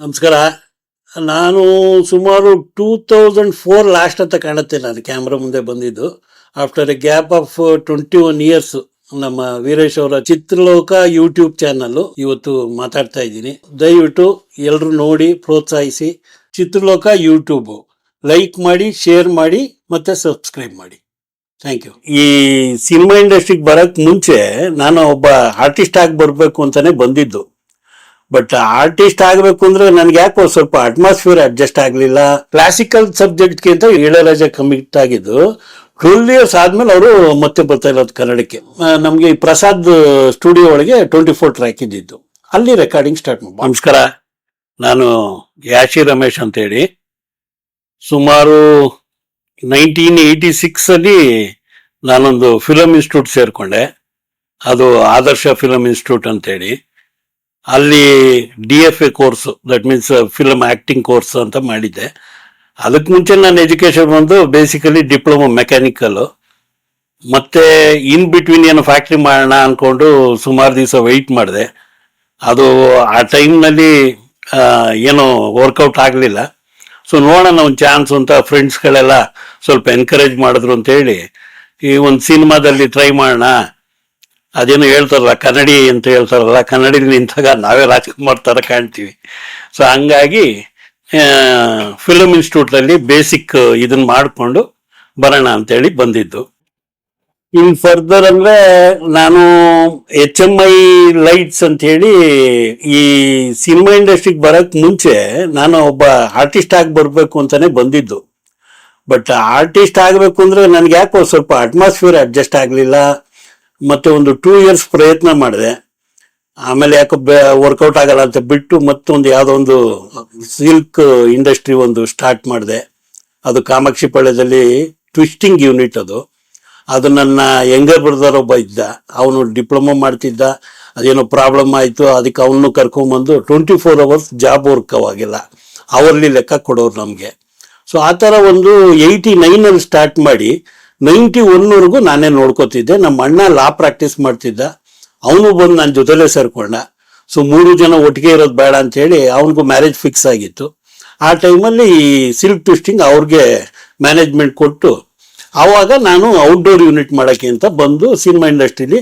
ನಮಸ್ಕಾರ. ನಾನು ಸುಮಾರು 2004 ಲಾಸ್ಟ್ ಅಂತ ಕಾಣುತ್ತೆ ನಾನು ಕ್ಯಾಮ್ರಾ ಮುಂದೆ ಬಂದಿದ್ದು. After A gap of 21 years ನಮ್ಮ ವೀರೇಶ್ ಅವರ ಚಿತ್ರಲೋಕ ಯೂಟ್ಯೂಬ್ ಚಾನಲ್ ಇವತ್ತು ಮಾತಾಡ್ತಾ ಇದ್ದೀನಿ. ದಯವಿಟ್ಟು ಎಲ್ಲರೂ ನೋಡಿ ಪ್ರೋತ್ಸಾಹಿಸಿ. ಚಿತ್ರಲೋಕ ಯೂಟ್ಯೂಬ್ ಲೈಕ್ ಮಾಡಿ, ಶೇರ್ ಮಾಡಿ ಮತ್ತೆ ಸಬ್ಸ್ಕ್ರೈಬ್ ಮಾಡಿ. Thank you. ಈ ಸಿನಿಮಾ ಇಂಡಸ್ಟ್ರಿಗೆ ಬರಕ್ ಮುಂಚೆ ನಾನು ಒಬ್ಬ ಆರ್ಟಿಸ್ಟ್ ಆಗಿ ಬರಬೇಕು ಅಂತಾನೆ ಬಂದಿದ್ದು. ಬಟ್ ಆರ್ಟಿಸ್ಟ್ ಆಗಬೇಕು ಅಂದ್ರೆ ನನ್ಗೆ ಯಾಕೋ ಸ್ವಲ್ಪ ಅಟ್ಮಾಸ್ಫಿಯರ್ ಅಡ್ಜಸ್ಟ್ ಆಗಲಿಲ್ಲ. ಕ್ಲಾಸಿಕಲ್ ಸಬ್ಜೆಕ್ಟ್ಗಿಂತ ಇಳಯರಾಜ ಕಮಿಟ್ ಆಗಿದ್ದು 12 ಇಯರ್ಸ್ ಆದ್ಮೇಲೆ ಅವರು ಮತ್ತೆ ಬರ್ತಾ ಇರೋದು ಕನ್ನಡಕ್ಕೆ. ನಮಗೆ ಈ ಪ್ರಸಾದ್ ಸ್ಟುಡಿಯೋ ಒಳಗೆ 24 ಟ್ರ್ಯಾಕ್ ಇದ್ದಿದ್ದು, ಅಲ್ಲಿ ರೆಕಾರ್ಡಿಂಗ್ ಸ್ಟಾರ್ಟ್ ಮಾಡಿ. ನಮಸ್ಕಾರ, ನಾನು ಯಾಶಿ ರಮೇಶ್ ಅಂತ ಹೇಳಿ. ಸುಮಾರು 1986 ಅಲ್ಲಿ ನಾನೊಂದು ಫಿಲಮ್ ಇನ್ಸ್ಟಿಟ್ಯೂಟ್ ಸೇರ್ಕೊಂಡೆ. ಅದು ಆದರ್ಶ ಫಿಲಮ್ ಇನ್ಸ್ಟಿಟ್ಯೂಟ್ ಅಂತೇಳಿ. ಅಲ್ಲಿ DFA course, that means film acting course ಅಂತ ಮಾಡಿದ್ದೆ. ಅದಕ್ಕೆ ಮುಂಚೆ ನನ್ನ ಎಜುಕೇಶನ್ ಬಂದು ಬೇಸಿಕಲಿ ಡಿಪ್ಲೊಮಾ ಮೆಕ್ಯಾನಿಕಲ್. ಮತ್ತೆ ಇನ್ ಬಿಟ್ವೀನ್ ಏನೋ ಫ್ಯಾಕ್ಟ್ರಿ ಮಾಡೋಣ ಅನ್ಕೊಂಡು ಸುಮಾರು ದಿವಸ ವೆಯ್ಟ್ ಮಾಡಿದೆ. ಅದು ಆ ಟೈಮ್ನಲ್ಲಿ ಏನೋ ವರ್ಕೌಟ್ ಆಗಲಿಲ್ಲ. ಸೊ ನೋಡೋಣ ಒಂದು ಚಾನ್ಸ್ ಅಂತ ಫ್ರೆಂಡ್ಸ್ಗಳೆಲ್ಲ ಸ್ವಲ್ಪ ಎನ್ಕರೇಜ್ ಮಾಡಿದ್ರು ಅಂತೇಳಿ ಈ ಒಂದು ಸಿನಿಮಾದಲ್ಲಿ ಟ್ರೈ ಮಾಡೋಣ. ಅದೇನು ಹೇಳ್ತಾರಲ್ಲ ಕನ್ನಡಿ ಅಂತ ಹೇಳ್ತಾರಲ್ಲ, ಕನ್ನಡಿಲಿ ನಿಂತಾಗ ನಾವೇ ರಾಜ್ಕುಮಾರ್ ಥರ ಕಾಣ್ತೀವಿ. ಸೊ ಹಂಗಾಗಿ ಫಿಲಮ್ ಇನ್ಸ್ಟಿಟ್ಯೂಟಲ್ಲಿ ಬೇಸಿಕ್ ಇದನ್ನ ಮಾಡಿಕೊಂಡು ಬರೋಣ ಅಂತೇಳಿ ಬಂದಿದ್ದು. ಇನ್ ಫರ್ದರ್ ಅಂದ್ರೆ ನಾನು HMI ಲೈಟ್ಸ್ ಅಂತ ಹೇಳಿ ಈ ಸಿನಿಮಾ ಇಂಡಸ್ಟ್ರಿಗೆ ಬರಕ್ ಮುಂಚೆ ನಾನು ಒಬ್ಬ ಆರ್ಟಿಸ್ಟ್ ಆಗಿ ಬರಬೇಕು ಅಂತಾನೆ ಬಂದಿದ್ದು. ಬಟ್ ಆರ್ಟಿಸ್ಟ್ ಆಗಬೇಕು ಅಂದ್ರೆ ನನ್ಗೆ ಯಾಕೋ ಸ್ವಲ್ಪ ಅಟ್ಮಾಸ್ಫಿಯರ್ ಅಡ್ಜಸ್ಟ್ ಆಗಲಿಲ್ಲ. ಮತ್ತೆ ಒಂದು 2 ಇಯರ್ಸ್ ಪ್ರಯತ್ನ ಮಾಡಿದೆ. ಆಮೇಲೆ ಯಾಕೋ ವರ್ಕೌಟ್ ಆಗಲ್ಲ ಅಂತ ಬಿಟ್ಟು ಮತ್ತೊಂದು ಯಾವುದೋ ಒಂದು ಸಿಲ್ಕ್ ಇಂಡಸ್ಟ್ರಿ ಒಂದು ಸ್ಟಾರ್ಟ್ ಮಾಡಿದೆ. ಅದು ಕಾಮಾಕ್ಷಿ ಪಾಳ್ಯದಲ್ಲಿ ಟ್ವಿಸ್ಟಿಂಗ್ ಯೂನಿಟ್. ಅದು ನನ್ನ ಯಂಗರ್ ಬ್ರದರ್ ಒಬ್ಬ ಇದ್ದ, ಅವನು ಡಿಪ್ಲೊಮಾ ಮಾಡ್ತಿದ್ದ. ಅದೇನೋ ಪ್ರಾಬ್ಲಮ್ ಆಯಿತು, ಅದಕ್ಕೆ ಅವನು ಕರ್ಕೊಂಬಂದು 24 ಅವರ್ಸ್ ಜಾಬ್ ವರ್ಕ್ ಅವಾಗಿಲ್ಲ, ಅವರ್ಲಿ ಲೆಕ್ಕ ಕೊಡೋರು ನಮಗೆ. ಸೊ ಆ ಥರ ಒಂದು 89 ಸ್ಟಾರ್ಟ್ ಮಾಡಿ 91ವರೆಗೂ ನಾನೇ ನೋಡ್ಕೋತಿದ್ದೆ. ನಮ್ಮ ಅಣ್ಣ ಲಾ ಪ್ರಾಕ್ಟೀಸ್ ಮಾಡ್ತಿದ್ದ, ಅವನು ಬಂದು ನನ್ನ ಜೊತೆಲೇ ಸೇರ್ಕೊಂಡ. ಸೊ 3 ಜನ ಒಟ್ಟಿಗೆ ಇರೋದು ಬೇಡ ಅಂತ ಹೇಳಿ ಅವನಿಗೂ ಮ್ಯಾರೇಜ್ ಫಿಕ್ಸ್ ಆಗಿತ್ತು. ಆ ಟೈಮಲ್ಲಿ ಸಿಲ್ಕ್ ಟ್ವಿಸ್ಟಿಂಗ್ ಅವ್ರಿಗೆ ಮ್ಯಾನೇಜ್ಮೆಂಟ್ ಕೊಟ್ಟು ಆವಾಗ ನಾನು ಔಟ್ಡೋರ್ ಯೂನಿಟ್ ಮಾಡೋಕ್ಕೆ ಅಂತ ಬಂದು ಸಿನಿಮಾ ಇಂಡಸ್ಟ್ರಿಲಿ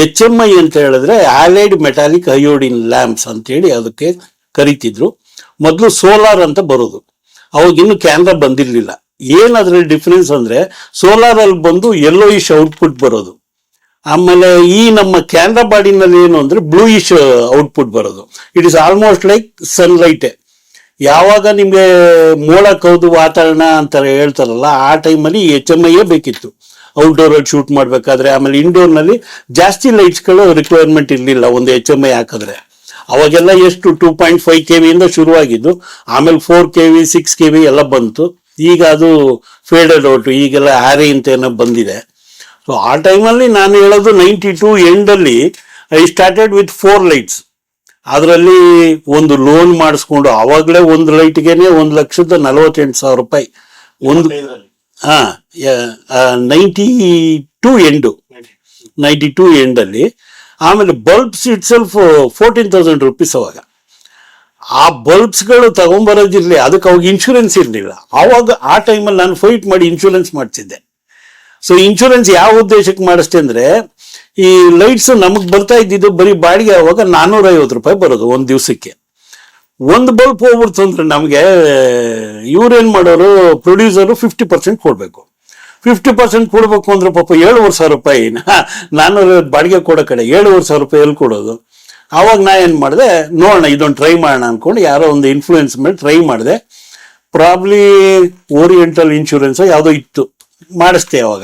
HMI ಅಂತ ಹೇಳಿದ್ರೆ ಆಲೈಡ್ ಮೆಟಾಲಿಕ್ ಅಯೋಡಿನ್ ಲ್ಯಾಂಪ್ಸ್ ಅಂತೇಳಿ ಅದಕ್ಕೆ ಕರಿತಿದ್ರು. ಮೊದಲು ಸೋಲಾರ್ ಅಂತ ಬರೋದು, ಅವಾಗ ಇನ್ನು ಕ್ಯಾಮ್ರಾ ಬಂದಿರಲಿಲ್ಲ. ಏನಾದ್ರಲ್ಲಿ ಡಿಫ್ರೆನ್ಸ್ ಅಂದ್ರೆ ಸೋಲಾರ್ ಅಲ್ಲಿ ಬಂದು ಯೆಲ್ಲೋಯಿಶ್ ಔಟ್ಪುಟ್ ಬರೋದು, ಆಮೇಲೆ ಈ ನಮ್ಮ ಕ್ಯಾಮ್ರಾ ಬಾಡಿನಲ್ಲಿ ಏನು ಅಂದ್ರೆ ಬ್ಲೂಯಿಶ್ ಔಟ್ಪುಟ್ ಬರೋದು. ಇಟ್ ಇಸ್ ಆಲ್ಮೋಸ್ಟ್ ಲೈಕ್ ಸನ್ಲೈಟೇ. ಯಾವಾಗ ನಿಮ್ಗೆ ಮೋಡ ಕೌದು ವಾತಾವರಣ ಅಂತ ಹೇಳ್ತಾರಲ್ಲ, ಆ ಟೈಮಲ್ಲಿ HMI ಬೇಕಿತ್ತು ಔಟ್ಡೋರ್ ಅಲ್ಲಿ ಶೂಟ್ ಮಾಡ್ಬೇಕಾದ್ರೆ. ಆಮೇಲೆ ಇಂಡೋರ್ ನಲ್ಲಿ ಜಾಸ್ತಿ ಲೈಟ್ಸ್ಗಳು ರಿಕ್ವೈರ್ಮೆಂಟ್ ಇರಲಿಲ್ಲ ಒಂದು HMI ಹಾಕಿದ್ರೆ. ಅವಾಗೆಲ್ಲ ಎಷ್ಟು 2.5 kV ಇಂದ ಶುರುವಾಗಿದ್ದು, ಆಮೇಲೆ 4 kV 6 kV ಎಲ್ಲ ಬಂತು. ಈಗ ಅದು ಫೇಡೆಡ್ ಔಟ್, ಈಗೆಲ್ಲ ಆರೆ ಅಂತ ಏನೋ ಬಂದಿದೆ. ಸೊ ಆ ಟೈಮಲ್ಲಿ ನಾನು ಹೇಳೋದು 92 ಎಂಡಲ್ಲಿ ಐ ಸ್ಟಾರ್ಟೆಡ್ ವಿತ್ 4 ಲೈಟ್ಸ್. ಅದರಲ್ಲಿ ಒಂದು ಲೋನ್ ಮಾಡಿಸ್ಕೊಂಡು ಅವಾಗಲೇ ಒಂದು ಲೈಟ್ಗೆನೆ 1,48,000 ರೂಪಾಯಿ ಒಂದು. 92 ಎಂಡಲ್ಲಿ. ಆಮೇಲೆ ಬಲ್ಬ್ಸ್ ಇಟ್ ಸೆಲ್ಫ್ 14,000 ರೂಪೀಸ್ ಅವಾಗ. ಆ ಬಲ್ಬ್ಸ್ಗಳು ತಗೊಂಬರೋದಿರ್ಲಿ, ಅದಕ್ಕೆ ಅವಾಗ ಇನ್ಶೂರೆನ್ಸ್ ಇರಲಿಲ್ಲ. ಆವಾಗ ಆ ಟೈಮಲ್ಲಿ ನಾನು ಫೈಟ್ ಮಾಡಿ ಇನ್ಶೂರೆನ್ಸ್ ಮಾಡಿಸಿದ್ದೆ. ಸೊ ಇನ್ಶೂರೆನ್ಸ್ ಯಾವ ಉದ್ದೇಶಕ್ಕೆ ಮಾಡಿಸ್ತೆ ಅಂದ್ರೆ, ಈ ಲೈಟ್ಸ್ ನಮಗೆ ಬರ್ತಾ ಇದ್ದಿದ್ದು ಬರೀ ಬಾಡಿಗೆ ಅವಾಗ 450 ರೂಪಾಯಿ ಬರೋದು ಒಂದು ದಿವಸಕ್ಕೆ. ಒಂದು ಬಲ್ಬ್ ಹೋಗ್ಬಿಡ್ತು ಅಂದ್ರೆ ನಮಗೆ ಇವ್ರೇನ್ ಮಾಡೋರು, ಪ್ರೊಡ್ಯೂಸರು 50% ಕೊಡ್ಬೇಕು. 50% ಕೊಡ್ಬೇಕು ಅಂದ್ರೆ ಪಾಪ 7,500 ರೂಪಾಯಿ ನಾನು ಬಾಡಿಗೆ ಕೊಡೋ ಕಡೆ 7,500 ರೂಪಾಯಿ ಎಲ್ಲಿ ಕೊಡೋದು. ಆವಾಗ ನಾ ಏನು ಮಾಡಿದೆ, ನೋಡೋಣ ಇದೊಂದು ಟ್ರೈ ಮಾಡೋಣ ಅನ್ಕೊಂಡು ಯಾರೋ ಒಂದು ಇನ್ಫ್ಲೂಯೆನ್ಸ್ ಮೇಲೆ ಟ್ರೈ ಮಾಡಿದೆ. ಪ್ರಾಬ್ಲಿ ಓರಿಯೆಂಟಲ್ ಇನ್ಶೂರೆನ್ಸ್ ಯಾವುದೋ ಇತ್ತು, ಮಾಡಿಸ್ತೆ. ಅವಾಗ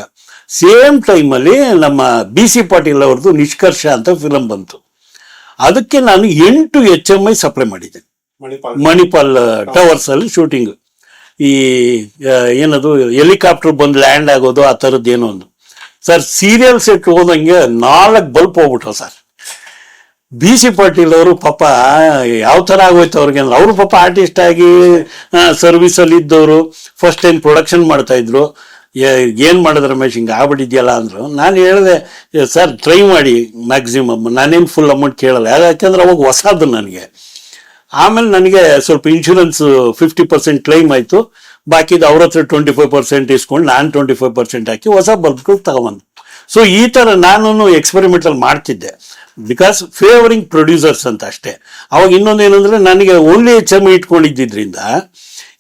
ಸೇಮ್ ಟೈಮಲ್ಲಿ ನಮ್ಮ BC ಪಾಟೀಲ್ ಅವ್ರದ್ದು ನಿಷ್ಕರ್ಷ ಅಂತ ಫಿಲಮ್ ಬಂತು. ಅದಕ್ಕೆ ನಾನು 8 HMI ಸಪ್ಲೈ ಮಾಡಿದ್ದೆ. ಮಣಿಪಾಲ್ ಟವರ್ಸ್ ಅಲ್ಲಿ ಶೂಟಿಂಗ್. ಈ ಏನದು ಹೆಲಿಕಾಪ್ಟರ್ ಬಂದು ಲ್ಯಾಂಡ್ ಆಗೋದು ಆ ಥರದ್ದು ಏನೋ ಒಂದು. ಸರ್ ಸೀರಿಯಲ್ ಸೆಟ್ ಹೋದಂಗೆ 4 ಬಲ್ಪ್ ಹೋಗ್ಬಿಟ್ರು ಸರ್. BC ಪಾಟೀಲ್ ಅವರು ಪಾಪ ಯಾವ ಥರ ಆಗೋಯ್ತು ಅವ್ರಿಗೆ ಅಂದ್ರೆ, ಅವರು ಪಾಪ ಆರ್ಟಿಸ್ಟ್ ಆಗಿ ಸರ್ವಿಸಲ್ಲಿ ಇದ್ದವರು, ಫಸ್ಟ್ ಟೈಮ್ ಪ್ರೊಡಕ್ಷನ್ ಮಾಡ್ತಾ ಇದ್ರು. ಏನು ಮಾಡಿದ್ರೆ ರಮೇಶ್ ಹಿಂಗೆ ಆಗ್ಬಿಟ್ಟಿದ್ಯಲ್ಲ ಅಂದರು. ನಾನು ಹೇಳಿದೆ, ಸರ್ ಟ್ರೈ ಮಾಡಿ ಮ್ಯಾಕ್ಸಿಮಮ್, ನಾನೇನು ಫುಲ್ ಅಮೌಂಟ್ ಕೇಳಲ್ಲ, ಯಾಕಂದ್ರೆ ಅವಾಗ ಹೊಸದು ನನಗೆ. ಆಮೇಲೆ ನನಗೆ ಸ್ವಲ್ಪ ಇನ್ಶೂರೆನ್ಸ್ 50% ಕ್ಲೈಮ್ ಆಯಿತು. ಬಾಕಿದು ಅವ್ರ ಹತ್ರ 25% ಇಸ್ಕೊಂಡು ನಾನು 25% ಹಾಕಿ ಹೊಸ ಬಲ್ಬ್ಗಳು ತಗೊಂಬಂದು. ಸೊ ಈ ಥರ ನಾನು ಎಕ್ಸ್ಪೆರಿಮೆಂಟಲ್ ಮಾಡ್ತಿದ್ದೆ, ಬಿಕಾಸ್ ಫೇವರಿಂಗ್ ಪ್ರೊಡ್ಯೂಸರ್ಸ್ ಅಂತ ಅಷ್ಟೇ. ಅವಾಗ ಇನ್ನೊಂದೇನೆಂದ್ರೆ ನನಗೆ ಓನ್ಲಿ HMI ಇಟ್ಕೊಂಡಿದ್ದರಿಂದ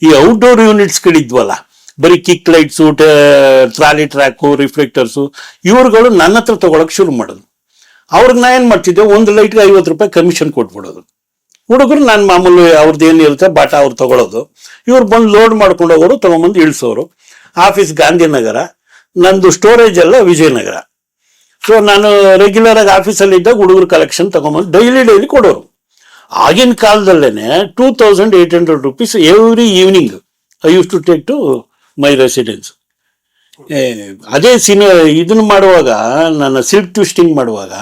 ಈ ಔಟ್ಡೋರ್ ಯೂನಿಟ್ಸ್ಗಳಿದ್ವಲ್ಲ, ಬರೀ ಕಿಕ್ ಲೈಟ್ಸು, ಟ್ರಾಲಿ ಟ್ರ್ಯಾಕು, ರಿಫ್ಲೆಕ್ಟರ್ಸು, ಇವ್ರುಗಳು ನನ್ನ ಹತ್ರ ತಗೊಳಕ್ ಶುರು ಮಾಡೋದು. ಅವ್ರಿಗೆ ನಾ ಏನು ಮಾಡ್ತಿದ್ದೆ, ಒಂದು ಲೈಟ್ಗೆ 50 ರೂಪಾಯಿ ಕಮಿಷನ್ ಕೊಟ್ಬಿಡೋದು. ಹುಡುಗರು ನಾನು ಮಾಮೂಲಿ ಅವ್ರದ್ದು ಏನಿರುತ್ತೆ ಬಾಟಾ ಅವ್ರು ತಗೊಳ್ಳೋದು, ಇವ್ರು ಬಂದು ಲೋಡ್ ಮಾಡ್ಕೊಂಡು ಹೋಗೋರು, ತಗೊಂಬಂದು ಇಳಿಸೋರು. ಆಫೀಸ್ ಗಾಂಧಿನಗರ, ನಂದು ಸ್ಟೋರೇಜ್ ಎಲ್ಲ ವಿಜಯನಗರ. ಸೊ ನಾನು ರೆಗ್ಯುಲರ್ ಆಗಿ ಆಫೀಸಲ್ಲಿ ಇದ್ದಾಗ ಹುಡುಗರು ಕಲೆಕ್ಷನ್ ತಗೊಂಬಂದು ಡೈಲಿ ಕೊಡೋರು. ಆಗಿನ ಕಾಲದಲ್ಲೇನೆ 2800 rupees every evening I use to take to my residence. ಅದೇ ಇದನ್ನು ಮಾಡುವಾಗ, ನಾನು ಸಿಲ್ಕ್ ಟ್ವಿಸ್ಟಿಂಗ್ ಮಾಡುವಾಗ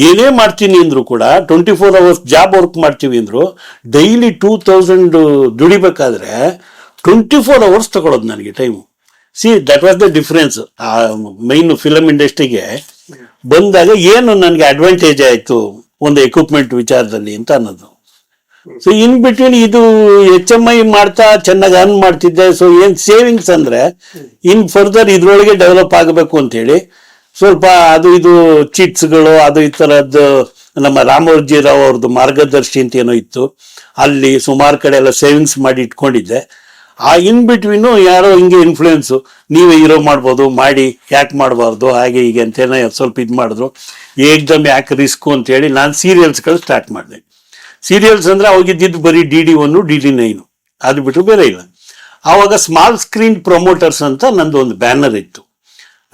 ಏನೇ ಮಾಡ್ತೀನಿ ಅಂದ್ರು ಕೂಡ 24 hours ಜಾಬ್ ವರ್ಕ್ ಮಾಡ್ತೀವಿ ಅಂದ್ರು ಡೈಲಿ 2000 ದುಡಿಬೇಕಾದ್ರೆ 24 hours ತಗೊಳ್ಳೋದು ನನಗೆ time. That was the difference. ಆ ಮೈನ್ ಫಿಲಮ್ ಇಂಡಸ್ಟ್ರಿಗೆ ಬಂದಾಗ ಏನು ನನಗೆ ಅಡ್ವಾಂಟೇಜ್ ಆಯಿತು ಒಂದು ಎಕ್ವಿಪ್ಮೆಂಟ್ ವಿಚಾರದಲ್ಲಿ ಅಂತ ಅನ್ನೋದು. ಸೊ ಇನ್ ಬಿಟ್ವೀನ್ ಇದು HMI ಮಾಡ್ತಾ ಚೆನ್ನಾಗಿ ಅರ್ನ್ ಮಾಡ್ತಿದ್ದೆ. ಸೊ ಏನ್ ಸೇವಿಂಗ್ಸ್ ಅಂದ್ರೆ ಇನ್ ಫರ್ದರ್ ಇದ್ರೊಳಗೆ ಡೆವಲಪ್ ಆಗಬೇಕು ಅಂತೇಳಿ ಸ್ವಲ್ಪ ಅದು ಇದು ಚಿಟ್ಸ್ಗಳು ಅದು ಈ ಥರದ್ದು ನಮ್ಮ ರಾಮೋಜಿ ರಾವ್ ಅವ್ರದ್ದು ಮಾರ್ಗದರ್ಶಿ ಅಂತ ಏನೋ ಇತ್ತು, ಅಲ್ಲಿ ಸುಮಾರು ಕಡೆ ಎಲ್ಲ ಸೇವಿಂಗ್ಸ್ ಮಾಡಿ ಇಟ್ಕೊಂಡಿದ್ದೆ. ಆ ಇನ್ ಬಿಟ್ವೀನು ಯಾರೋ ಹಿಂಗೆ ಇನ್ಫ್ಲೂಯೆನ್ಸು, ನೀವೇ ಹೀರೋ ಮಾಡ್ಬೋದು, ಮಾಡಿ ಯಾಕೆ ಮಾಡಬಾರ್ದು ಹಾಗೆ ಹೀಗೆ ಅಂತೇನೋ ಸ್ವಲ್ಪ ಇದು ಮಾಡಿದ್ರು. ಏಕ್ದಮ್ ಯಾಕೆ ರಿಸ್ಕು ಅಂತೇಳಿ ನಾನು ಸೀರಿಯಲ್ಸ್ಗಳು ಸ್ಟಾರ್ಟ್ ಮಾಡಿದೆ. ಸೀರಿಯಲ್ಸ್ ಅಂದ್ರೆ ಅವಾಗಿದ್ದು ಬರೀ DD1, DD9 ಅದು ಬಿಟ್ಟು ಬೇರೆ ಇಲ್ಲ. ಆವಾಗ ಸ್ಮಾಲ್ ಸ್ಕ್ರೀನ್ ಪ್ರಮೋಟರ್ಸ್ ಅಂತ ನಂದು ಒಂದು ಬ್ಯಾನರ್ ಇತ್ತು.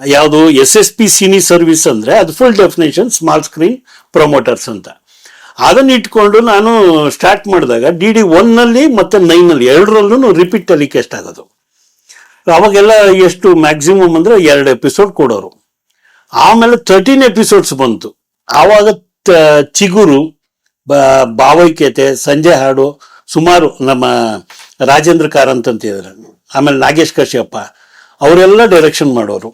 ಯಾವುದು SSP ಸಿನಿ ಸರ್ವಿಸ್ ಅಂದ್ರೆ ಅದು full definition small screen promoters ಅಂತ. ಅದನ್ನ ಇಟ್ಕೊಂಡು ನಾನು ಸ್ಟಾರ್ಟ್ ಮಾಡಿದಾಗ DD1 ಮತ್ತೆ 9 ಎರಡರಲ್ಲೂ ರಿಪೀಟ್ ಟೆಲಿಕಾಸ್ಟ್ ಆಗೋದು. ಅವಾಗೆಲ್ಲ ಎಷ್ಟು ಮ್ಯಾಕ್ಸಿಮಮ್ ಅಂದ್ರೆ 2 ಎಪಿಸೋಡ್ ಕೊಡೋರು. ಆಮೇಲೆ 13 ಎಪಿಸೋಡ್ಸ್ ಬಂತು. ಆವಾಗ ಚಿಗುರು, ಭಾವೈಕ್ಯತೆ, ಸಂಜೆ ಹಾಡು, ಸುಮಾರು ನಮ್ಮ ರಾಜೇಂದ್ರ ಕಾರಂತ್ ಅಂತಿದ್ದಾರೆ, ಆಮೇಲೆ ನಾಗೇಶ್ ಕಶ್ಯಪ ಅವರೆಲ್ಲ ಡೈರೆಕ್ಷನ್ ಮಾಡೋರು.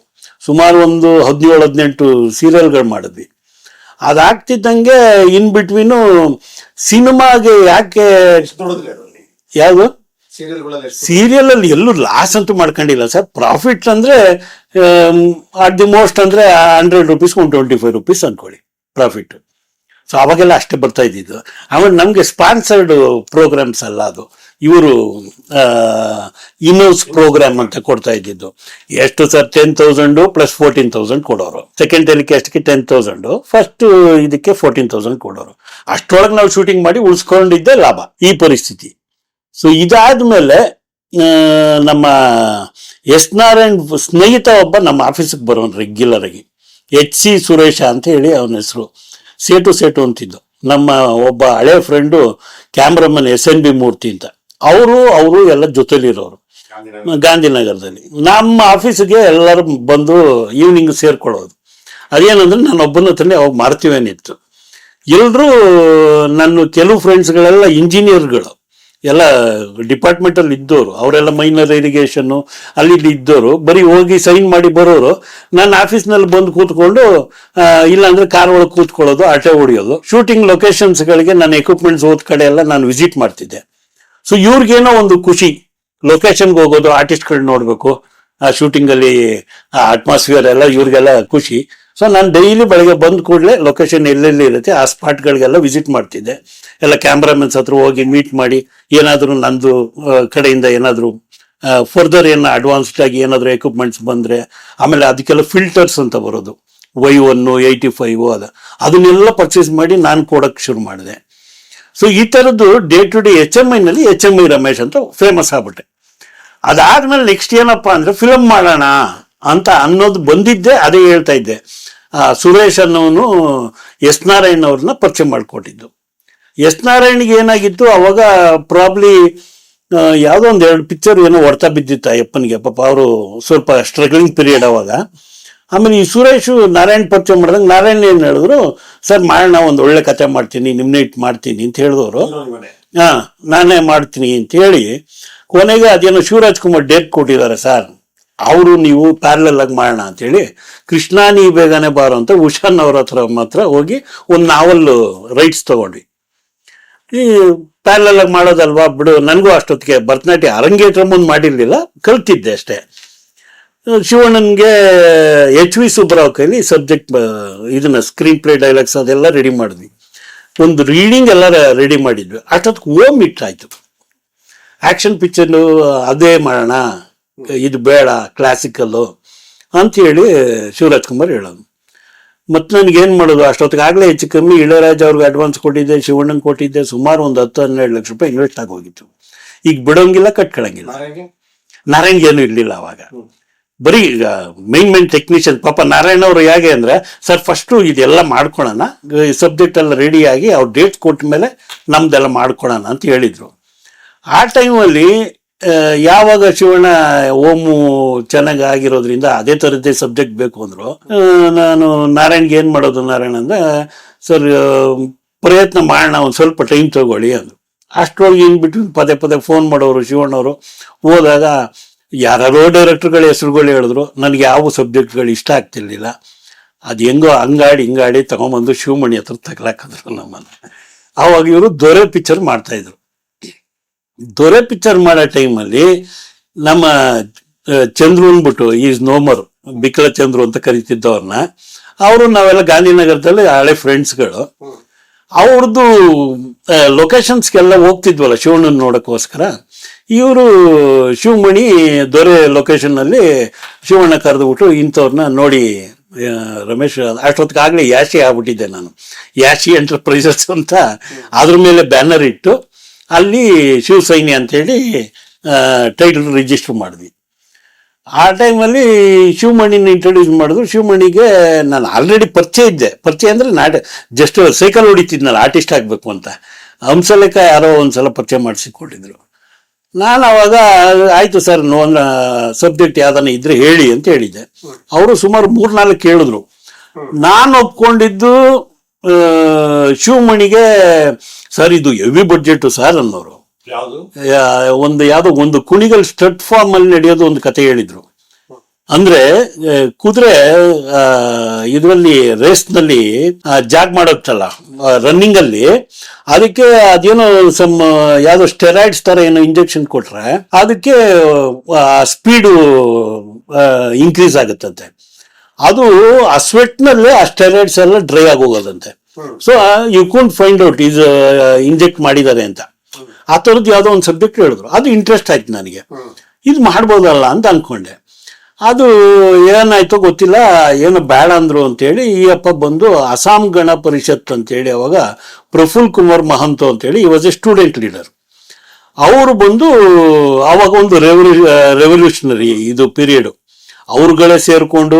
ಸುಮಾರು ಒಂದು 17-18 ಸೀರಿಯಲ್ಗಳು ಮಾಡಿದ್ವಿ. ಅದಾಗ್ತಿದ್ದಂಗೆ ಇನ್ ಬಿಟ್ವೀನು ಸಿನಿಮಾಗೆ ಯಾಕೆ ಯಾವುದು ಸೀರಿಯಲ್ ಅಲ್ಲಿ ಎಲ್ಲೂ ಲಾಸ್ ಅಂತೂ ಮಾಡ್ಕೊಂಡಿಲ್ಲ ಸರ್. ಪ್ರಾಫಿಟ್ ಅಂದ್ರೆ ಅಟ್ ದಿ ಮೋಸ್ಟ್ ಅಂದ್ರೆ 100 rupees 125 rupees ಅನ್ಕೊಳ್ಳಿ ಪ್ರಾಫಿಟ್. ಸೊ ಅವಾಗೆಲ್ಲ ಅಷ್ಟೇ ಬರ್ತಾ ಇದ್ದಿದ್ದು. ಆಮೇಲೆ ನಮ್ಗೆ ಸ್ಪಾನ್ಸರ್ಡ್ ಪ್ರೋಗ್ರಾಮ್ಸ್ ಅಲ್ಲ, ಅದು ಇವರು ಇನ್ನೋಸ್ ಪ್ರೋಗ್ರಾಮ್ ಅಂತ ಕೊಡ್ತಾ ಇದ್ದಿದ್ದು. ಎಷ್ಟು ಸರ್ 10,000 + 14,000 ಕೊಡೋರು. ಸೆಕೆಂಡ್ ಟೆಲಿಕಾಸ್ಟ್ಗೆ 10,000, ಫಸ್ಟ್ ಇದಕ್ಕೆ 14,000 ಕೊಡೋರು. ಅಷ್ಟೊಳಗೆ ನಾವು ಶೂಟಿಂಗ್ ಮಾಡಿ ಉಳಿಸ್ಕೊಂಡಿದ್ದೆ ಲಾಭ, ಈ ಪರಿಸ್ಥಿತಿ. ಸೊ ಇದಾದ್ಮೇಲೆ ನಮ್ಮ S. ನಾರಾಯಣ್ ಸ್ನೇಹಿತ ಒಬ್ಬ ನಮ್ಮ ಆಫೀಸಿಗೆ ಬರೋನು ರೆಗ್ಯುಲರ್ ಆಗಿ, HC ಸುರೇಶ ಅಂತ ಹೇಳಿ ಅವನ ಹೆಸರು. ಸೇಟು ಅಂತಿದ್ದು. ನಮ್ಮ ಒಬ್ಬ ಹಳೆ ಫ್ರೆಂಡು ಕ್ಯಾಮ್ರಾಮನ್ SNB ಮೂರ್ತಿ ಅಂತ, ಅವರು ಎಲ್ಲ ಜೊತೆಲಿರೋರು ಗಾಂಧಿನಗರದಲ್ಲಿ. ನಮ್ಮ ಆಫೀಸಿಗೆ ಎಲ್ಲರೂ ಬಂದು ಈವ್ನಿಂಗ್ ಸೇರ್ಕೊಳ್ಳೋದು. ಅದೇನಂದ್ರೆ ನಾನು ಒಬ್ಬನ ಹತ್ರನೇ ಅವಾಗ ಮಾಡ್ತೀವೇನಿತ್ತು. ಎಲ್ಲರೂ ನನ್ನ ಕೆಲವು ಫ್ರೆಂಡ್ಸ್ಗಳೆಲ್ಲ ಇಂಜಿನಿಯರ್ಗಳು, ಎಲ್ಲ ಡಿಪಾರ್ಟ್ಮೆಂಟಲ್ಲಿ ಇದ್ದವರು, ಅವರೆಲ್ಲ ಮೈನರ್ ಇರಿಗೇಷನ್ನು ಅಲ್ಲಿ ಇದ್ದವರು. ಬರೀ ಹೋಗಿ ಸೈನ್ ಮಾಡಿ ಬರೋರು. ನಾನು ಆಫೀಸ್ನಲ್ಲಿ ಬಂದು ಕೂತ್ಕೊಂಡು ಇಲ್ಲಾಂದ್ರೆ ಕಾರ್ ಒಳಗೆ ಕೂತ್ಕೊಳ್ಳೋದು, ಆಟೋ ಹೊಡಿಯೋದು. ಶೂಟಿಂಗ್ ಲೊಕೇಶನ್ಸ್ಗಳಿಗೆ ನನ್ನ ಎಕ್ವಿಪ್ಮೆಂಟ್ಸ್ ಹೋದ ಕಡೆ ಎಲ್ಲ ನಾನು ವಿಸಿಟ್ ಮಾಡ್ತಿದ್ದೆ. ಸೊ ಇವ್ರಿಗೇನೋ ಒಂದು ಖುಷಿ, ಲೊಕೇಶನ್ಗೆ ಹೋಗೋದು, ಆರ್ಟಿಸ್ಟ್ಗಳನ್ನ ನೋಡಬೇಕು, ಆ ಶೂಟಿಂಗಲ್ಲಿ ಆ ಅಟ್ಮಾಸ್ಫಿಯರ್ ಎಲ್ಲ ಇವ್ರಿಗೆಲ್ಲ ಖುಷಿ. ಸೊ ನಾನು ಡೈಲಿ ಬೆಳಗ್ಗೆ ಬಂದ ಕೂಡಲೇ ಲೊಕೇಶನ್ ಎಲ್ಲೆಲ್ಲಿ ಇರುತ್ತೆ ಆ ಸ್ಪಾಟ್ಗಳಿಗೆಲ್ಲ ವಿಸಿಟ್ ಮಾಡ್ತಿದ್ದೆ. ಎಲ್ಲ ಕ್ಯಾಮ್ರಾಮನ್ಸ್ ಹತ್ರ ಹೋಗಿ ಮೀಟ್ ಮಾಡಿ ಏನಾದರೂ ನಂದು ಕಡೆಯಿಂದ ಏನಾದರೂ ಫರ್ದರ್ ಅಡ್ವಾನ್ಸ್ಡ್ ಆಗಿ ಏನಾದರೂ ಎಕ್ವಿಪ್ಮೆಂಟ್ಸ್ ಬಂದರೆ, ಆಮೇಲೆ ಅದಕ್ಕೆಲ್ಲ ಫಿಲ್ಟರ್ಸ್ ಅಂತ ಬರೋದು, Y1 85 ಅದನ್ನೆಲ್ಲ ಪರ್ಚೇಸ್ ಮಾಡಿ ನಾನು ಕೊಡೋಕ್ಕೆ ಶುರು ಮಾಡಿದೆ. ಸೊ ಈ ಥರದ್ದು ಡೇ ಟು ಡೇ HMIನಲ್ಲಿ HMI ರಮೇಶ್ ಅಂತ ಫೇಮಸ್ ಆಗ್ಬಿಟ್ಟೆ. ಅದಾದ್ಮೇಲೆ ನೆಕ್ಸ್ಟ್ ಏನಪ್ಪ ಅಂದ್ರೆ ಫಿಲಮ್ ಮಾಡೋಣ ಅಂತ ಅನ್ನೋದು ಬಂದಿದ್ದೆ. ಅದೇ ಹೇಳ್ತಾ ಇದ್ದೆ, ಸುರೇಶ್ ಅನ್ನೋನು S. ನಾರಾಯಣ್ ಅವ್ರನ್ನ ಪರಿಚಯ ಮಾಡಿಕೊಟ್ಟಿದ್ದು. S. ನಾರಾಯಣ್ಗೆ ಏನಾಗಿತ್ತು ಅವಾಗ ಪ್ರಾಬ್ಲಿ ಯಾವುದೋ ಒಂದು 2 ಪಿಕ್ಚರ್ ಏನೋ ಹೊಡ್ತಾ ಬಿದ್ದಿತ್ತು ಅಯ್ಯಪ್ಪನಿಗೆ. ಪಾಪ ಅವರು ಸ್ವಲ್ಪ ಸ್ಟ್ರಗ್ಲಿಂಗ್ ಪೀರಿಯಡ್ ಅವಾಗ. ಆಮೇಲೆ ಈ ಸುರೇಶು ನಾರಾಯಣ್ ಪರಿಚಯ ಮಾಡಿದಾಗ ನಾರಾಯಣ್ ಏನು ಹೇಳಿದ್ರು, ಸರ್ ಮಾಡೋಣ, ಒಂದು ಒಳ್ಳೆ ಕತೆ ಮಾಡ್ತೀನಿ, ನಿಮ್ನೆ ಇಟ್ಟು ಮಾಡ್ತೀನಿ ಅಂತ ಹೇಳಿದವರು. ನಾನೇ ಮಾಡ್ತೀನಿ ಅಂತ ಹೇಳಿ ಕೊನೆಗೆ ಅದೇನೋ ಶಿವರಾಜ್ ಕುಮಾರ್ ಡೇಟ್ ಕೊಟ್ಟಿದ್ದಾರೆ ಸರ್, ಅವರು ನೀವು ಪ್ಯಾರಲಲ್ ಆಗಿ ಮಾಡೋಣ ಅಂತೇಳಿ ಕೃಷ್ಣ ನೀ ಬೇಗನೆ ಬಾರೋ ಅಂತ ಉಷಾನ್ ಅವ್ರ ಹತ್ರ ಮಾತ್ರ ಹೋಗಿ ಒಂದು ನಾವಲ್ ರೈಟ್ಸ್ ತಗೊಂಡ್ವಿ. ಈ ಪ್ಯಾರಲಲ್ ಆಗಿ ಮಾಡೋದಲ್ವಾ ಬಿಡು, ನನಗೂ ಅಷ್ಟೊತ್ತಿಗೆ ಭರತನಾಟ್ಯ ಅರಂಗೇಟ್ರ ಮುಂದೆ ಮಾಡಿರ್ಲಿಲ್ಲ, ಕಲ್ತಿದ್ದೆ ಅಷ್ಟೇ. ಶಿವಣ್ಣನ್ಗೆ HV ಸುಬ್ಬರಾವ್ ಕೈಲಿ ಸಬ್ಜೆಕ್ಟ್ ಇದನ್ನ ಸ್ಕ್ರೀನ್ ಪ್ಲೇ ಡೈಲಾಗ್ಸ್ ಅದೆಲ್ಲ ರೆಡಿ ಮಾಡಿದ್ವಿ, ಒಂದು ರೀಡಿಂಗ್ ಎಲ್ಲ ರೆಡಿ ಮಾಡಿದ್ವಿ. ಅಷ್ಟೊತ್ತಿಗೆ ಓಮ್ ಇಟ್ಟಾಯ್ತು, ಆಕ್ಷನ್ ಪಿಕ್ಚರ್ ಅದೇ ಮಾಡೋಣ, ಇದು ಬೇಡ ಕ್ಲಾಸಿಕಲ್ಲು ಅಂತೇಳಿ ಶಿವರಾಜ್ ಕುಮಾರ್ ಹೇಳೋದು. ಮತ್ತು ನನಗೇನು ಮಾಡೋದು, ಅಷ್ಟೊತ್ತಿಗೆ ಆಗಲೇ ಹೆಚ್ಚು ಕಮ್ಮಿ ಇಳಯರಾಜ ಅವ್ರಿಗೆ ಅಡ್ವಾನ್ಸ್ ಕೊಟ್ಟಿದ್ದೆ, ಶಿವಣ್ಣಂಗೆ ಕೊಟ್ಟಿದ್ದೆ, ಸುಮಾರು ಒಂದು 10-12 ಲಕ್ಷ ರೂಪಾಯಿ ಇನ್ವೆಸ್ಟ್ ಆಗೋಗಿತ್ತು. ಈಗ ಬಿಡೋಂಗಿಲ್ಲ, ಕಟ್ಕೊಳಂಗಿಲ್ಲ. ನಾರಾಯಣ್ ಏನು ಇರಲಿಲ್ಲ ಅವಾಗ, ಬರೀ ಈಗ ಮೇನ್ ಟೆಕ್ನಿಷಿಯನ್. ಪಾಪ ನಾರಾಯಣ ಅವರು ಹೇಗೆ ಅಂದರೆ, ಸರ್ ಫಸ್ಟು ಇದೆಲ್ಲ ಮಾಡ್ಕೊಳೋಣ, ಸಬ್ಜೆಕ್ಟ್ ಎಲ್ಲ ರೆಡಿಯಾಗಿ ಅವ್ರು ಡೇಟ್ ಕೊಟ್ಟ ಮೇಲೆ ನಮ್ದೆಲ್ಲ ಮಾಡ್ಕೊಳೋಣ ಅಂತ ಹೇಳಿದರು. ಆ ಟೈಮಲ್ಲಿ ಯಾವಾಗ ಶಿವಣ್ಣ ಓಮು ಚೆನ್ನಾಗಿ ಆಗಿರೋದ್ರಿಂದ ಅದೇ ಥರದ್ದೇ ಸಬ್ಜೆಕ್ಟ್ ಬೇಕು ಅಂದರು. ನಾನು ನಾರಾಯಣ್ಗೆ ಏನು ಮಾಡೋದು ನಾರಾಯಣ ಅಂದರೆ, ಸರ್ ಪ್ರಯತ್ನ ಮಾಡೋಣ, ಒಂದು ಸ್ವಲ್ಪ ಟೈಮ್ ತಗೊಳ್ಳಿ ಅಂದರು. ಅಷ್ಟರೊಳಗೆ ಏನ್ಬಿಟ್ಟು ಪದೇ ಪದೇ ಫೋನ್ ಮಾಡೋರು ಶಿವಣ್ಣವರು. ಹೋದಾಗ ಯಾರೋ ಡೈರೆಕ್ಟರ್ಗಳ ಹೆಸರುಗಳು ಹೇಳಿದ್ರು, ನನಗೆ ಯಾವ ಸಬ್ಜೆಕ್ಟ್ಗಳು ಇಷ್ಟ ಆಗ್ತಿರ್ಲಿಲ್ಲ. ಅದು ಹೆಂಗೋ ಹಿಂಗಾಡಿ ತಗೊಂಬಂದು ಶಿವಮಣಿ ಹತ್ರ ತಗ್ಲಾಕಿದ್ರು ನಮ್ಮನ್ನು. ಆವಾಗ ಇವರು ದೊರೆ ಪಿಕ್ಚರ್ ಮಾಡ್ತಾಯಿದ್ರು. ದೊರೆ ಪಿಕ್ಚರ್ ಮಾಡೋ ಟೈಮಲ್ಲಿ ನಮ್ಮ ಚಂದ್ರು ಅಂದ್ಬಿಟ್ಟು ಈಸ್ ನೋಮರ್, ಬಿಕ್ಲ ಚಂದ್ರು ಅಂತ ಕರಿತಿದ್ದವ್ರನ್ನ, ಅವರು ನಾವೆಲ್ಲ ಗಾಂಧಿನಗರದಲ್ಲಿ ಹಳೆ ಫ್ರೆಂಡ್ಸ್ಗಳು. ಅವ್ರದ್ದು ಲೊಕೇಶನ್ಸ್ಗೆಲ್ಲ ಹೋಗ್ತಿದ್ವಲ್ಲ ಶಿವಣ್ಣನ ನೋಡೋಕ್ಕೋಸ್ಕರ. ಇವರು ಶಿವಮಣಿ ದೊರೆ ಲೊಕೇಶನ್ನಲ್ಲಿ ಶಿವಣ್ಣ ಕರೆದುಬಿಟ್ಟು, ಇಂಥವ್ರನ್ನ ನೋಡಿ ರಮೇಶ್, ಅಷ್ಟೊತ್ತಿಗೆ ಆಗಲೇ ಯಾಶಿ ಆಗ್ಬಿಟ್ಟಿದ್ದೆ ನಾನು, ಯಾಶಿ ಎಂಟರ್ಪ್ರೈಸಸ್ ಅಂತ ಅದ್ರ ಮೇಲೆ ಬ್ಯಾನರ್ ಇಟ್ಟು ಅಲ್ಲಿ ಶಿವಸೈನ್ಯ ಅಂತೇಳಿ ಟೈಟಲ್ ರಿಜಿಸ್ಟರ್ ಮಾಡಿದ್ವಿ. ಆ ಟೈಮಲ್ಲಿ ಶಿವಮಣಿನ ಇಂಟ್ರೊಡ್ಯೂಸ್ ಮಾಡಿದ್ರು. ಶಿವಮಣಿಗೆ ನಾನು ಆಲ್ರೆಡಿ ಪರಿಚಯ ಅಂದರೆ ಜಸ್ಟ್ ಸೈಕಲ್ ಹೊಡಿತಿದ್ನಲ್ಲ ಆರ್ಟಿಸ್ಟ್ ಆಗಬೇಕು ಅಂತ, ಹಂಸಲೇಖ ಯಾರೋ ಒಂದ್ಸಲ ಪರಿಚಯ ಮಾಡಿಸಿಕೊಟ್ಟಿದ್ರು. ನಾನು ಅವಾಗ ಆಯಿತು ಸರ್, ಸಬ್ಜೆಕ್ಟ್ ಯಾವ್ದಾನ ಇದ್ರೆ ಹೇಳಿ ಅಂತ ಹೇಳಿದ್ದೆ. ಅವರು ಸುಮಾರು 3-4 ಕೇಳಿದ್ರು. ನಾನು ಒಪ್ಕೊಂಡಿದ್ದು ಶಿವಮಣಿಗೆ, ಸರ್ ಇದು ಹೆವಿ ಬಡ್ಜೆಟ್ ಸರ್ ಅನ್ನೋರು. ಒಂದು ಕುಣಿಗಲ್ ಸ್ಟಡ್ ಫಾರ್ಮ್ ಅಲ್ಲಿ ನಡೆಯೋದು ಒಂದು ಕತೆ ಹೇಳಿದ್ರು. ಅಂದ್ರೆ ಕುದುರೆ ಇದರಲ್ಲಿ ರೇಸ್ನಲ್ಲಿ ಜಾಗ್ ಮಾಡೋತ್ತಲ್ಲ, ರನ್ನಿಂಗ್ ಅಲ್ಲಿ, ಅದಕ್ಕೆ ಅದೇನೋ ಯಾವ್ದೋ ಸ್ಟೆರಾಯ್ಡ್ಸ್ ತರ ಏನೋ ಇಂಜೆಕ್ಷನ್ ಕೊಟ್ರೆ ಅದಕ್ಕೆ ಸ್ಪೀಡು ಇನ್ಕ್ರೀಸ್ ಆಗುತ್ತಂತೆ. ಅದು ಆ ಸ್ವೆಟ್ ನಲ್ಲಿ ಆ ಸ್ಟೆರಾಯ್ಡ್ಸ್ ಎಲ್ಲ ಡ್ರೈ ಆಗೋಗೋದಂತೆ. So you can't find out is inject ಮಾಡಿದ್ದಾರೆ ಅಂತ. ಆ ಥರದ್ದು ಯಾವುದೋ ಒಂದು ಸಬ್ಜೆಕ್ಟ್ ಹೇಳಿದ್ರು. ಅದು ಇಂಟ್ರೆಸ್ಟ್ ಆಯ್ತು ನನಗೆ, ಇದು ಮಾಡ್ಬೋದಲ್ಲ ಅಂತ ಅನ್ಕೊಂಡೆ. ಅದು ಏನಾಯ್ತೋ ಗೊತ್ತಿಲ್ಲ, ಏನೋ ಬೇಡ ಅಂದ್ರು ಅಂತೇಳಿ ಈ ಅಪ್ಪ ಬಂದು ಅಸ್ಸಾಂ ಗಣ ಪರಿಷತ್ ಅಂತೇಳಿ, ಅವಾಗ ಪ್ರಫುಲ್ ಕುಮಾರ್ ಮಹಂತೋ ಅಂತೇಳಿ ಈ ವಾಸ್ ಎ ಸ್ಟೂಡೆಂಟ್ ಲೀಡರ್. ಅವರು ಬಂದು ಅವಾಗ ಒಂದು ರೆವಲ್ಯೂಷನರಿ ಇದು ಪೀರಿಯಡು, ಅವ್ರುಗಳೇ ಸೇರಿಕೊಂಡು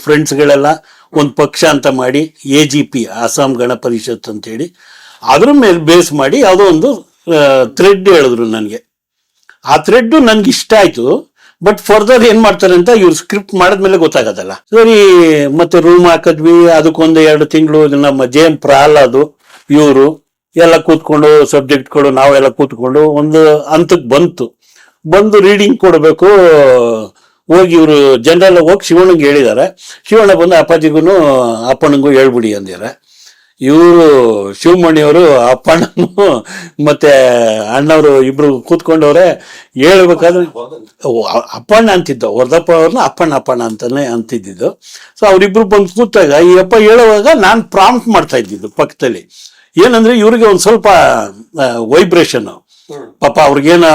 ಫ್ರೆಂಡ್ಸ್ಗಳೆಲ್ಲ ಒಂದು ಪಕ್ಷ ಅಂತ ಮಾಡಿ AGP ಅಸ್ಸಾಂ ಗಣ ಪರಿಷತ್ ಅಂತೇಳಿ ಅದ್ರ ಮೇಲೆ ಬೇಸ್ ಮಾಡಿ ಯಾವುದೋ ಒಂದು ಥ್ರೆಡ್ ಹೇಳಿದ್ರು ನನಗೆ. ಆ ಥ್ರೆಡ್ ನನ್ಗೆ ಇಷ್ಟ ಆಯ್ತು. ಬಟ್ ಫರ್ದರ್ ಏನ್ ಮಾಡ್ತಾರೆ ಅಂತ ಇವ್ರು ಸ್ಕ್ರಿಪ್ಟ್ ಮಾಡಿದ್ಮೇಲೆ ಗೊತ್ತಾಗತ್ತಲ್ಲ. ಸರಿ, ಮತ್ತೆ ರೂಮ್ ಹಾಕಿದ್ವಿ. ಅದಕ್ಕೊಂದು 2 ತಿಂಗಳು ನಮ್ಮ JM ಪ್ರಹ್ಲಾದ್ ಇವರು ಎಲ್ಲ ಕೂತ್ಕೊಂಡು ಸಬ್ಜೆಕ್ಟ್ಗಳು ನಾವೆಲ್ಲ ಕೂತ್ಕೊಂಡು ಒಂದು ಹಂತಕ್ಕೆ ಬಂದು ರೀಡಿಂಗ್ ಕೊಡಬೇಕು. ಹೋಗಿ ಇವರು ಜನರಲ್ ಹೋಗಿ ಶಿವಣ್ಣಂಗೆ ಹೇಳಿದ್ದಾರೆ. ಶಿವಣ್ಣ ಬಂದು ಅಪ್ಪಾಜಿಗೂ ಅಪ್ಪನಿಗೂ ಹೇಳ್ಬಿಡಿ ಅಂದಿದ್ದಾರೆ. ಇವರು ಶಿವಮಣಿಯವರು ಅಪ್ಪಣ್ಣನು ಮತ್ತೆ ಅಣ್ಣವರು ಇಬ್ರು ಕೂತ್ಕೊಂಡವ್ರೆ. ಹೇಳ್ಬೇಕಾದ್ರೆ ಅಪ್ಪಣ್ಣ ಅಂತಿದ್ದ, ವರದಪ್ಪ ಅವ್ರನ್ನ ಅಪ್ಪಣ್ಣ ಅಂತಾನೆ ಅಂತಿದ್ದು. ಸೊ ಅವ್ರಿಬ್ರು ಬಂದು ಕೂತಾಗ ಈ ಅಪ್ಪ ಹೇಳುವಾಗ ನಾನು ಪ್ರಾಂಪ್ಟ್ ಮಾಡ್ತಾ ಇದ್ದಿದ್ದು ಪಕ್ಕದಲ್ಲಿ. ಏನಂದ್ರೆ ಇವ್ರಿಗೆ ಒಂದು ಸ್ವಲ್ಪ ವೈಬ್ರೇಷನ್, ಪಾಪ ಅವ್ರಿಗೇನು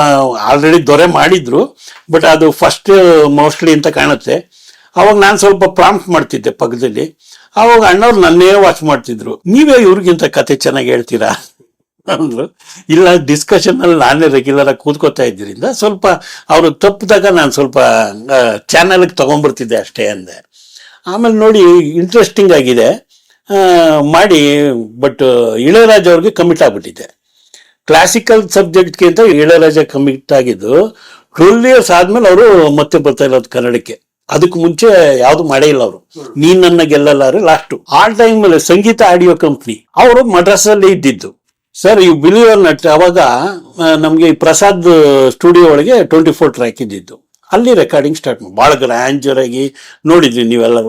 ಆಲ್ರೆಡಿ ದೊರೆ ಮಾಡಿದ್ರು, ಬಟ್ ಅದು ಫಸ್ಟ್ ಮೋಸ್ಟ್ಲಿ ಅಂತ ಕಾಣುತ್ತೆ. ಅವಾಗ ನಾನು ಸ್ವಲ್ಪ ಪ್ರಾಂಪ್ಟ್ ಮಾಡ್ತಿದ್ದೆ ಪಕ್ಕದಲ್ಲಿ. ಅವಾಗ ಅಣ್ಣವ್ರು ನನ್ನೇ ವಾಚ್ ಮಾಡ್ತಿದ್ರು. ನೀವೇ ಇವ್ರಿಗಿಂತ ಕತೆ ಚೆನ್ನಾಗಿ ಹೇಳ್ತೀರಾ ಅಂದ್ರು. ಇಲ್ಲ, ಡಿಸ್ಕಷನ್ ಅಲ್ಲಿ ನಾನೇ ರೆಗ್ಯುಲರ್ ಆಗಿ ಕೂತ್ಕೋತಾ ಇದ್ರಿಂದ ಸ್ವಲ್ಪ ಅವರು ತಪ್ಪಿದಾಗ ನಾನು ಸ್ವಲ್ಪ ಚಾನಲ್ಗೆ ತಗೊಂಡ್ಬರ್ತಿದ್ದೆ ಅಷ್ಟೇ ಅಂದೆ. ಆಮೇಲೆ ನೋಡಿ ಇಂಟ್ರೆಸ್ಟಿಂಗ್ ಆಗಿದೆ ಮಾಡಿ. ಬಟ್ ಇಳಯರಾಜ ಅವ್ರಿಗೆ ಕಮಿಟ್ ಆಗ್ಬಿಟ್ಟಿದೆ. ಕ್ಲಾಸಿಕಲ್ ಸಬ್ಜೆಕ್ಟ್ಗಿಂತ ಇಳಯರಾಜ ಕಮಿಟ್ ಆಗಿದ್ದು 12 years ಆದ್ಮೇಲೆ ಅವರು ಮತ್ತೆ ಬರ್ತಾ ಇರೋದು ಕನ್ನಡಕ್ಕೆ. ಅದಕ್ಕೆ ಮುಂಚೆ ಯಾವ್ದು ಮಾಡೇ ಇಲ್ಲ ಅವರು. ನೀನ್ ನನ್ನ ಗೆಲ್ಲಲಾರೆ ಲಾಸ್ಟು. ಆ ಟೈಮಲ್ಲಿ ಸಂಗೀತ ಆಡಿಯೋ ಕಂಪ್ನಿ ಅವರು ಮಡ್ರಾಸಲ್ಲಿ ಇದ್ದಿದ್ದು. Sir, you believe or not, ಅವಾಗ ನಮ್ಗೆ ಈ ಪ್ರಸಾದ್ ಸ್ಟುಡಿಯೋ ಒಳಗೆ 24 ಟ್ರ್ಯಾಕ್ ಇದ್ದಿದ್ದು. ಅಲ್ಲಿ ರೆಕಾರ್ಡಿಂಗ್ ಸ್ಟಾರ್ಟ್ ಭಾಳ ಗ್ರ್ಯಾಂಜರ್ ಆಗಿ ನೋಡಿದ್ರಿ ನೀವೆಲ್ಲ,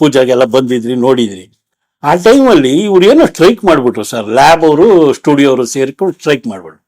ಪೂಜಾಗೆಲ್ಲ ಬಂದಿದ್ರಿ, ನೋಡಿದ್ರಿ. ಆ ಟೈಮಲ್ಲಿ ಇವ್ರು ಏನೋ ಸ್ಟ್ರೈಕ್ ಮಾಡಿಬಿಟ್ರು ಸರ್, ಲ್ಯಾಬ್ ಅವರು ಸ್ಟುಡಿಯೋ ಅವರು ಸೇರ್ಕೊಂಡು ಸ್ಟ್ರೈಕ್ ಮಾಡಿಬಿಟ್ರು.